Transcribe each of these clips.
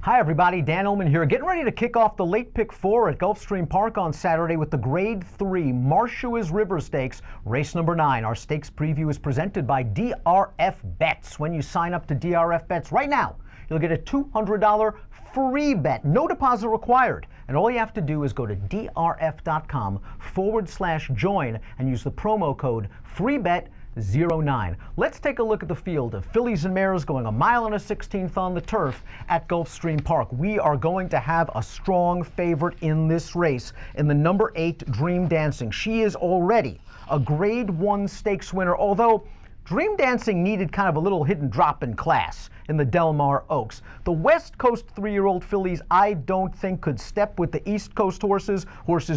Hi everybody, Dan Illman here, getting ready to kick off the late pick 4 at Gulfstream Park on Saturday with the Grade 3 Marshua's River Stakes, race number 9. Our stakes preview is presented by DRF Bets. When you sign up to DRF Bets right now, you'll get a $200 free bet, no deposit required. And all you have to do is go to drf.com/join and use the promo code FREEBET09. Let's take a look at the field of fillies and mares going 1 1/16 on the turf at Gulfstream Park. We are going to have a strong favorite in this race in the number 8 Dream Dancing. She is already a Grade 1 stakes winner, although Dream Dancing needed kind of a little hidden drop in class in the Del Mar Oaks. The West Coast 3-year-old fillies I don't think could step with the East Coast horses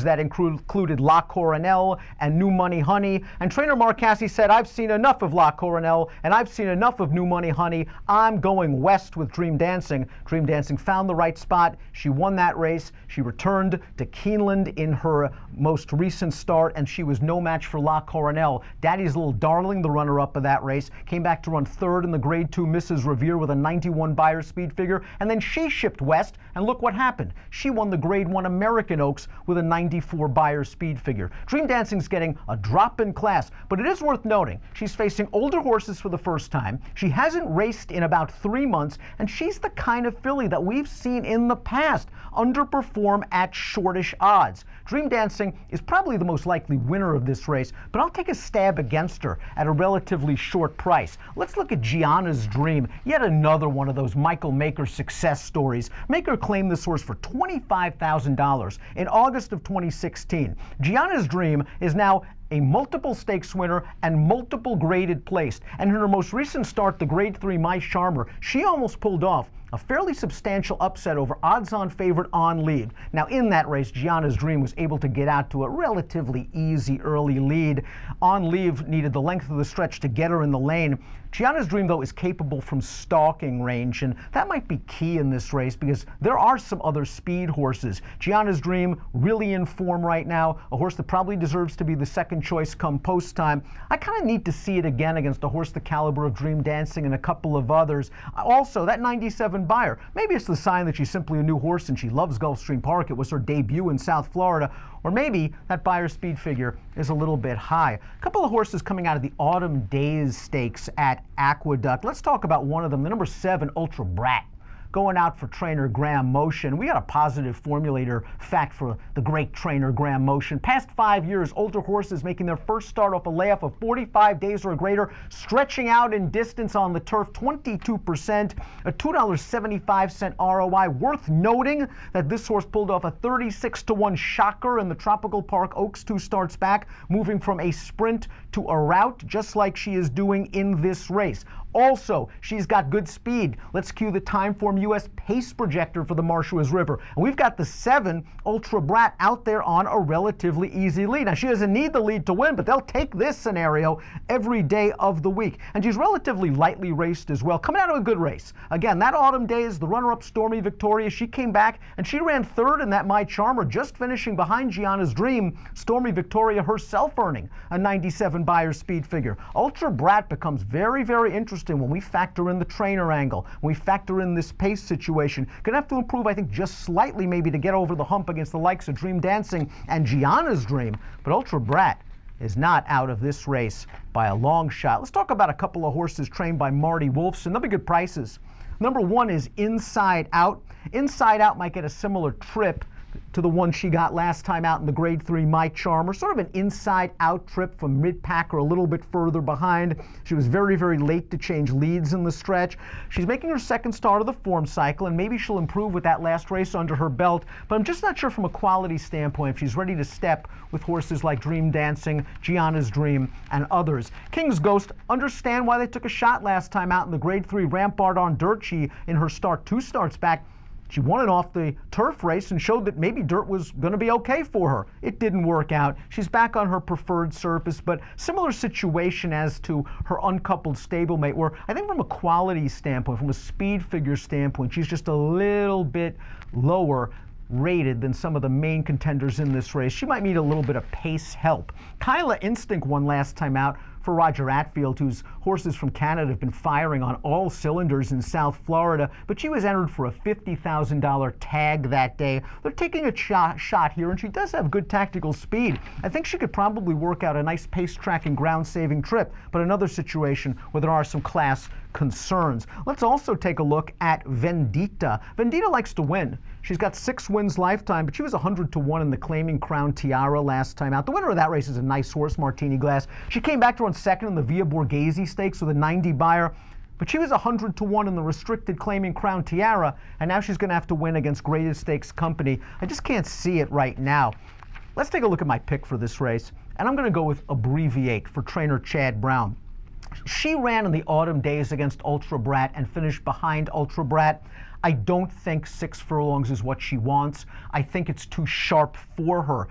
that included La Coronel and New Money Honey. And trainer Mark Casse said, I've seen enough of La Coronel and I've seen enough of New Money Honey. I'm going west with Dream Dancing. Dream Dancing found the right spot. She won that race. She returned to Keeneland in her most recent start, and she was no match for La Coronel. Daddy's Little Darling, the runner-up of that race, came back to run third in the Grade 2 Mrs. Revere with a 91 Beyer speed figure, and then she shipped west, and look what happened. She won the Grade 1 American Oaks with a 94 Beyer speed figure. Dream Dancing's getting a drop in class, but it is worth noting she's facing older horses for the first time. She hasn't raced in about 3 months, and she's the kind of filly that we've seen in the past underperform at shortish odds. Dream Dancing is probably the most likely winner of this race, but I'll take a stab against her at a relatively short price. Let's look at Gianna's Dream, yet another one of those Michael Maker success stories. Maker claimed this horse for $25,000 in August of 2016. Gianna's Dream is now a multiple stakes winner and multiple graded placed. And in her most recent start, the Grade 3 My Charmer, she almost pulled off a fairly substantial upset over odds-on favorite On Lead. Now in that race, Gianna's Dream was able to get out to a relatively easy early lead. On Lead needed the length of the stretch to get her in the lane. Gianna's Dream, though, is capable from stalking range, and that might be key in this race because there are some other speed horses. Gianna's Dream really in form right now, a horse that probably deserves to be the second choice come post time. I kind of need to see it again against a horse the caliber of Dream Dancing and a couple of others. Also, that 97 Beyer, maybe it's the sign that she's simply a new horse and she loves Gulfstream Park. It was her debut in South Florida. Or maybe that Beyer speed figure is a little bit high. A couple of horses coming out of the Autumn Days Stakes at Aqueduct. Let's talk about one of them, the number 7 Ultra Brat, going out for trainer Graham Motion. We got a positive formulator fact for the great trainer Graham Motion. Past 5 years, older horses making their first start off a layoff of 45 days or greater, stretching out in distance on the turf, 22%, a $2.75 ROI. Worth noting that this horse pulled off a 36-1 shocker in the Tropical Park Oaks 2 starts back, moving from a sprint to a rout, just like she is doing in this race. Also, she's got good speed. Let's cue the Timeform US pace projector for the Marshua's River. And we've got the 7 Ultra Brat out there on a relatively easy lead. Now, she doesn't need the lead to win, but they'll take this scenario every day of the week. And she's relatively lightly raced as well, coming out of a good race. Again, that Autumn Days, the runner-up Stormy Victoria, she came back and she ran third in that My Charmer, just finishing behind Gianna's Dream. Stormy Victoria herself earning a 97 Beyer speed figure. Ultra Brat becomes very, very interesting when we factor in the trainer angle, when we factor in this pace situation. Gonna have to improve, I think, just slightly maybe to get over the hump against the likes of Dream Dancing and Gianna's Dream, but Ultra Brat is not out of this race by a long shot. Let's talk about a couple of horses trained by Marty Wolfson. They'll be good prices. Number 1 is Inside Out. Inside Out might get a similar trip to the one she got last time out in the Grade 3 My Charmer, sort of an inside-out trip from mid-pack or a little bit further behind. She was very, very late to change leads in the stretch. She's making her second start of the form cycle, and maybe she'll improve with that last race under her belt, but I'm just not sure from a quality standpoint if she's ready to step with horses like Dream Dancing, Gianna's Dream, and others. King's Ghost, understand why they took a shot last time out in the Grade 3 Rampart on Dirt. She, in her start 2 starts back, she won it off the turf race and showed that maybe dirt was going to be okay for her. It didn't work out. She's back on her preferred surface, but similar situation as to her uncoupled stablemate, where I think from a quality standpoint, from a speed figure standpoint, she's just a little bit lower rated than some of the main contenders in this race. She might need a little bit of pace help. Kyla Instinct won last time out for Roger Attfield, whose horses from Canada have been firing on all cylinders in South Florida, but she was entered for a $50,000 tag that day. They're taking a shot here, and she does have good tactical speed. I think she could probably work out a nice pace tracking, ground saving trip, but another situation where there are some class concerns. Let's also take a look at Vendita. Vendita likes to win. She's got 6 wins lifetime, but she was 100-1 in the Claiming Crown Tiara last time out. The winner of that race is a nice horse, Martini Glass. She came back to run second in the Via Borghese Stakes with a 90 buyer, but she was 100-1 in the restricted Claiming Crown Tiara, and now she's going to have to win against Graded Stakes Company. I just can't see it right now. Let's take a look at my pick for this race, and I'm going to go with Abbreviate for trainer Chad Brown. She ran in the autumn days against Ultra Brat and finished behind Ultra Brat. I don't think 6 furlongs is what she wants. I think it's too sharp for her.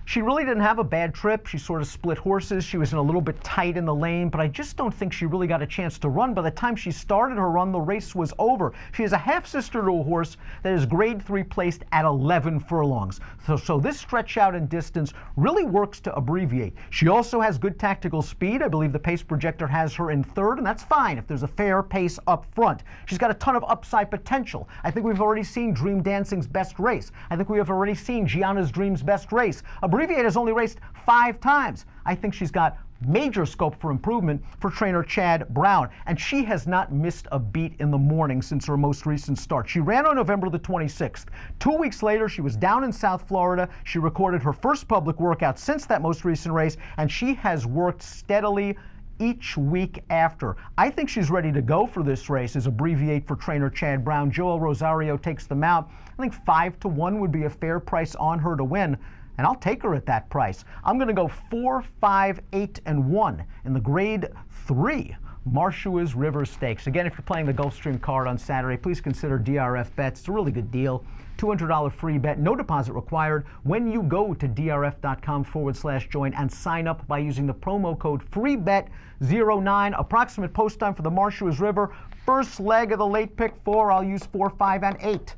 She really didn't have a bad trip. She sort of split horses. She was in a little bit tight in the lane, but I just don't think she really got a chance to run. By the time she started her run, the race was over. She is a half-sister to a horse that is grade 3 placed at 11 furlongs. So this stretch out in distance really works to Abbreviate. She also has good tactical speed. I believe the pace projector has her in 3rd, and that's fine if there's a fair pace up front. She's got a ton of upside potential. I think we've already seen Dream Dancing's best race. I think we have already seen Gianna's Dream's best race. Abbreviate has only raced 5 times. I think she's got major scope for improvement for trainer Chad Brown, and she has not missed a beat in the morning since her most recent start. She ran on November the 26th. 2 weeks later, she was down in South Florida. She recorded her first public workout since that most recent race, and she has worked steadily each week after. I think she's ready to go for this race as Abbreviate for trainer Chad Brown. Joel Rosario takes them out. I think 5-1 would be a fair price on her to win, and I'll take her at that price. I'm going to go 4, 5, 8, and 1 in the grade 3 Marshua's River Stakes. Again, if you're playing the Gulfstream card on Saturday, please consider DRF bets. It's a really good deal. $200 free bet, no deposit required when you go to drf.com/join and sign up by using the promo code FREEBET09. Approximate post time for the Marshua's River. First leg of the late pick 4, I'll use 4, 5, and 8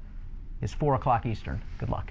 is 4 o'clock Eastern. Good luck.